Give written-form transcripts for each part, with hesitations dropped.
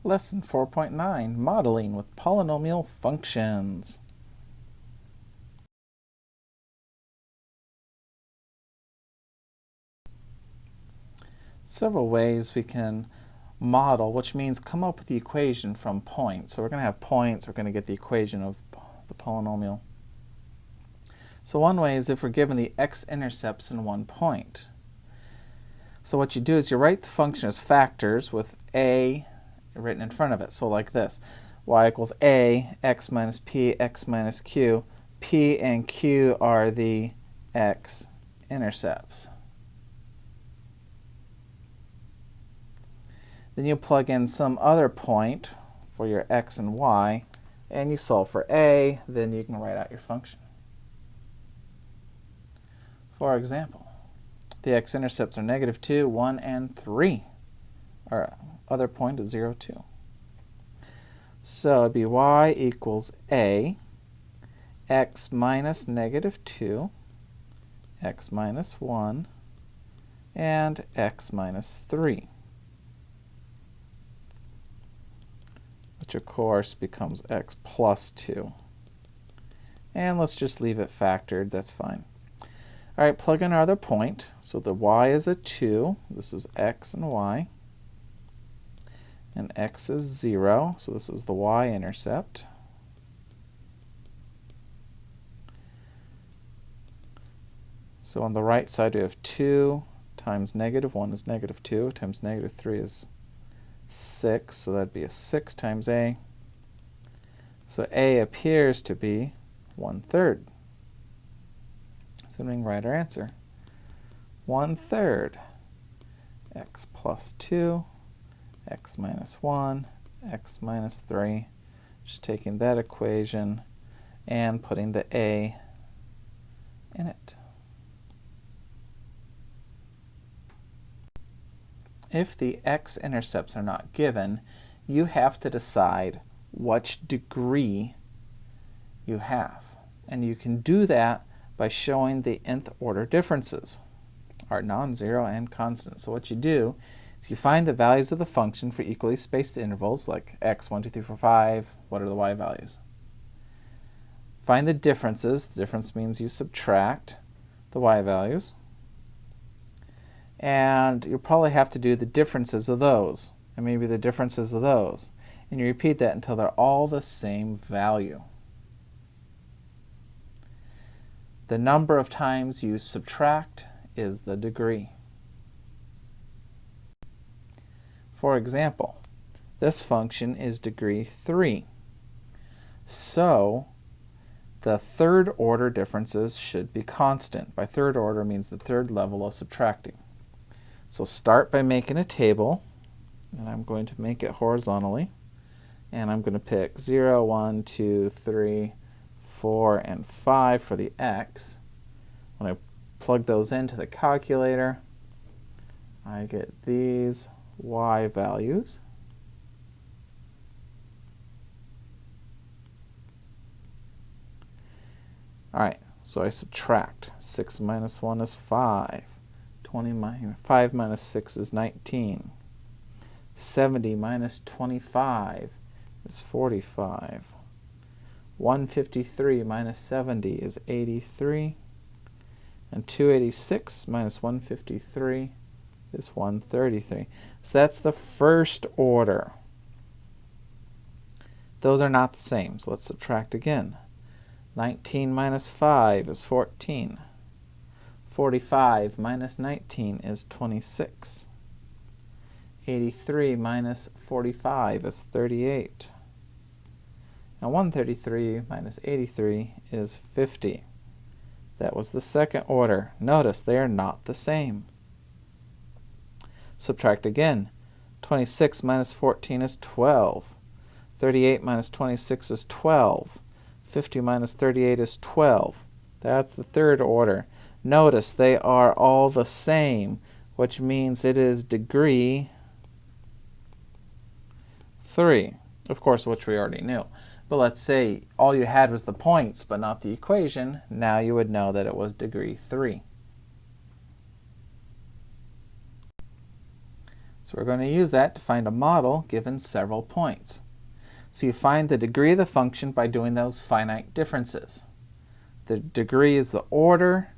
Lesson 4.9, Modeling with Polynomial Functions. Several ways we can model, which means come up with the equation from points. So we're going to have points, we're going to get the equation of the polynomial. So one way is if we're given the x-intercepts in one point. So what you do is you write the function as factors with a written in front of it. So like this, y equals a, x minus p, x minus q. P and q are the x-intercepts. Then you plug in some other point for your x and y, and you solve for a, then you can write out your function. For example, the x-intercepts are -2, 1, and 3. Our other point is 0, 2. So it'd be y equals a, x minus -2, x minus 1, and x minus 3. Which of course becomes x plus 2. And let's just leave it factored, that's fine. All right, plug in our other point. So the y is a 2, this is x and y. And x is 0, so this is the y-intercept. So on the right side we have 2 times -1 is -2, times -3 is 6, so that'd be a 6 times a. So a appears to be 1/3. So we can write our answer. 1/3 x plus 2, x minus 1, x minus 3. Just taking that equation and putting the a in it. If the x-intercepts are not given, you have to decide which degree you have. And you can do that by showing the nth order differences are non-zero and constant. So what you do is you find the values of the function for equally spaced intervals, like x, 1, 2, 3, 4, 5. What are the y values? Find the differences. The difference means you subtract the y values. And you'll probably have to do the differences of those, and maybe the differences of those. And you repeat that until they're all the same value. The number of times you subtract is the degree. For example, this function is degree 3. So the third order differences should be constant. By third order means the third level of subtracting. So start by making a table, and I'm going to make it horizontally. And I'm going to pick 0, 1, 2, 3, 4, and 5 for the x. When I plug those into the calculator, I get these y values. All right, so I subtract. 6 minus 1 is 5. 5 minus 6 is 19. 70 minus 25 is 45. 153 minus 70 is 83. And 286 minus 153 is 133. So that's the first order. Those are not the same, so let's subtract again. 19 minus 5 is 14. 45 minus 19 is 26. 83 minus 45 is 38. Now 133 minus 83 is 50. That was the second order. Notice they are not the same. Subtract again. 26 minus 14 is 12. 38 minus 26 is 12. 50 minus 38 is 12. That's the third order. Notice they are all the same, which means it is degree 3. Of course, which we already knew. But let's say all you had was the points but not the equation. Now you would know that it was degree 3. So we're going to use that to find a model given several points. So you find the degree of the function by doing those finite differences. The degree is the order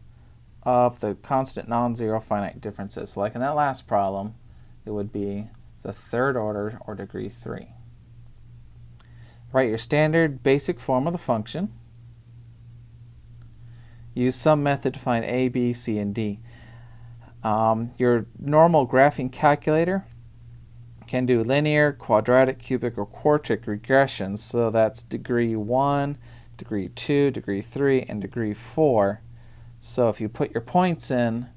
of the constant non-zero finite differences. So like in that last problem, it would be the third order, or degree 3. Write your standard basic form of the function. Use some method to find a, b, c, and d. Your normal graphing calculator can do linear, quadratic, cubic, or quartic regressions. So that's degree 1, degree 2, degree 3, and degree 4. So if you put your points in,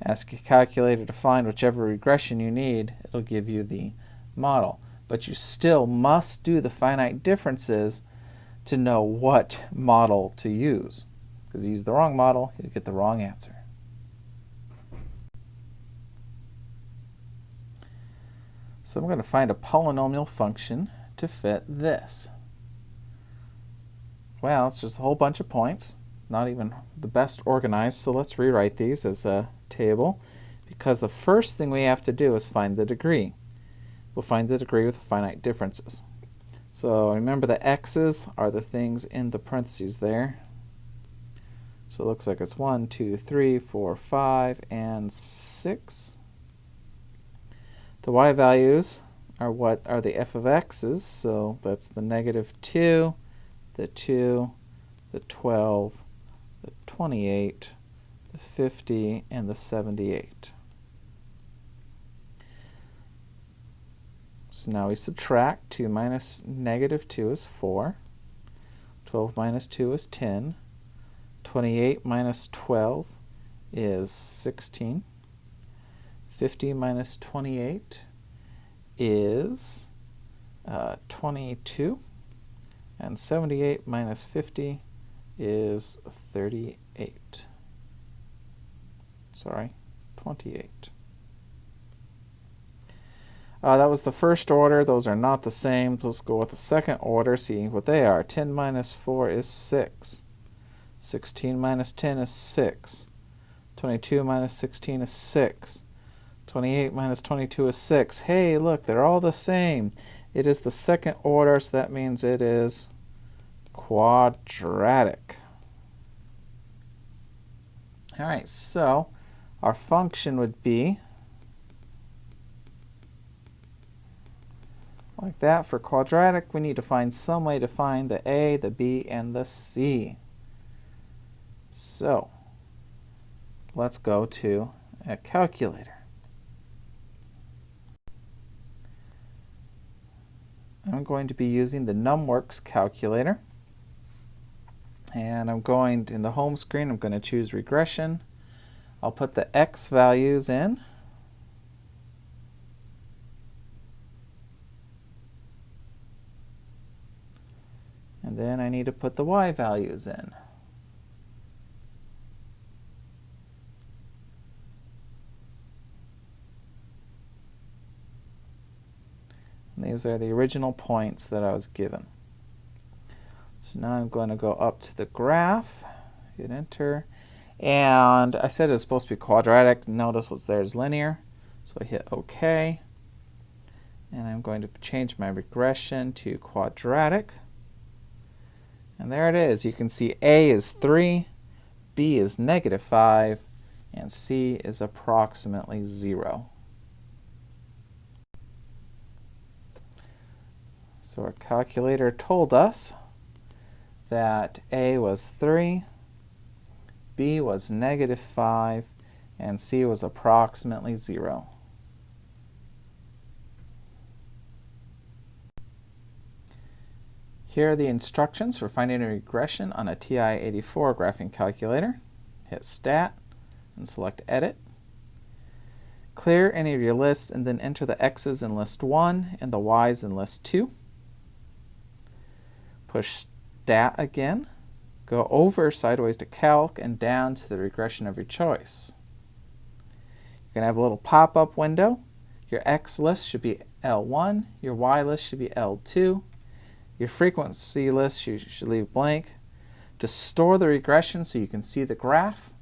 ask your calculator to find whichever regression you need, it'll give you the model. But you still must do the finite differences to know what model to use. Because you use the wrong model, you get the wrong answer. So I'm going to find a polynomial function to fit this. Well, it's just a whole bunch of points, not even the best organized, so let's rewrite these as a table, because the first thing we have to do is find the degree. We'll find the degree with the finite differences. So remember, the x's are the things in the parentheses there. So it looks like it's 1, 2, 3, 4, 5, and 6. The y values are what are the f of x's, so that's the -2, the 2, the 12, the 28, the 50, and the 78. So now we subtract. 2 minus -2 is 4. 12 minus 2 is 10. 28 minus 12 is 16. 50 minus 28 is 22. And 78 minus 50 is 38. Sorry, 28. That was the first order. Those are not the same. Let's go with the second order, see what they are. 10 minus 4 is 6. 16 minus 10 is 6. 22 minus 16 is 6. 28 minus 22 is 6. Hey, look, they're all the same. It is the second order, so that means it is quadratic. All right, so our function would be like that. For quadratic, we need to find some way to find the a, the b, and the c. So let's go to a calculator. I'm going to be using the numworks calculator. And I'm going to, in the home screen, I'm going to choose regression. I'll put the x values in. And then I need to put the y values in. And these are the original points that I was given. So now I'm going to go up to the graph, hit enter, and I said it's supposed to be quadratic. Notice what's there is linear, so I hit OK. And I'm going to change my regression to quadratic. And there it is. You can see A is 3, B is -5, and C is approximately 0. So our calculator told us that A was 3, B was -5, and C was approximately 0. Here are the instructions for finding a regression on a TI-84 graphing calculator. Hit Stat and select Edit. Clear any of your lists and then enter the X's in list 1 and the Y's in list 2. Push Stat again. Go over sideways to Calc and down to the regression of your choice. You're going to have a little pop-up window. Your X list should be L1. Your Y list should be L2. Your frequency list you should leave blank. To store the regression so you can see the graph,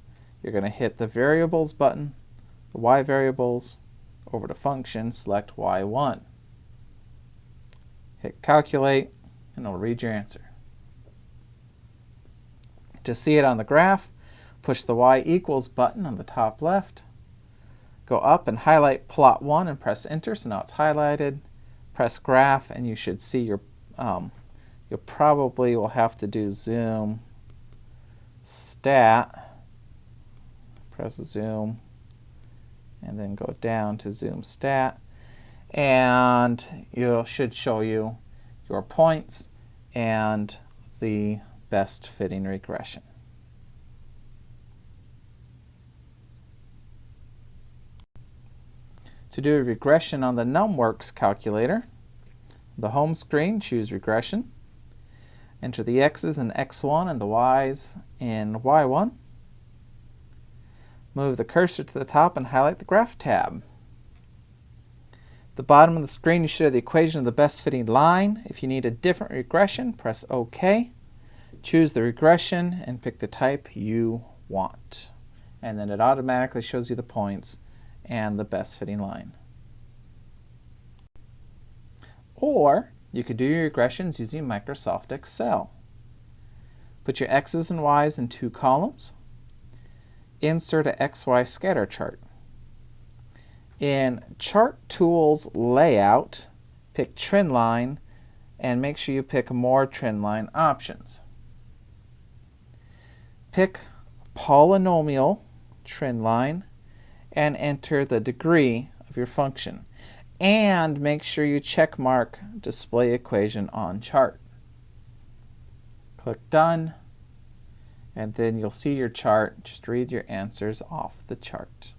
you're going to hit the variables button, the Y variables, over to function, select y1. Hit calculate, and it'll read your answer. To see it on the graph, push the y equals button on the top left. Go up and highlight plot 1 and press enter, so now it's highlighted. Press graph and you should see your, you probably will have to do zoom stat. Press zoom and then go down to zoom stat. And it should show you your points and the best fitting regression. To do a regression on the numworks calculator, the home screen, choose regression. Enter the x's in x1 and the y's in y1. Move the cursor to the top and highlight the graph tab. At the bottom of the screen, you should have the equation of the best fitting line. If you need a different regression, press OK. Choose the regression and pick the type you want. And then it automatically shows you the points and the best fitting line. Or you could do your regressions using Microsoft Excel. Put your x's and y's in 2 columns. Insert a XY scatter chart. In Chart Tools Layout, pick Trend Line and make sure you pick More Trend Line options. Pick Polynomial Trend Line and enter the degree of your function. And make sure you check mark Display Equation on Chart. Click Done, and then you'll see your chart. Just read your answers off the chart.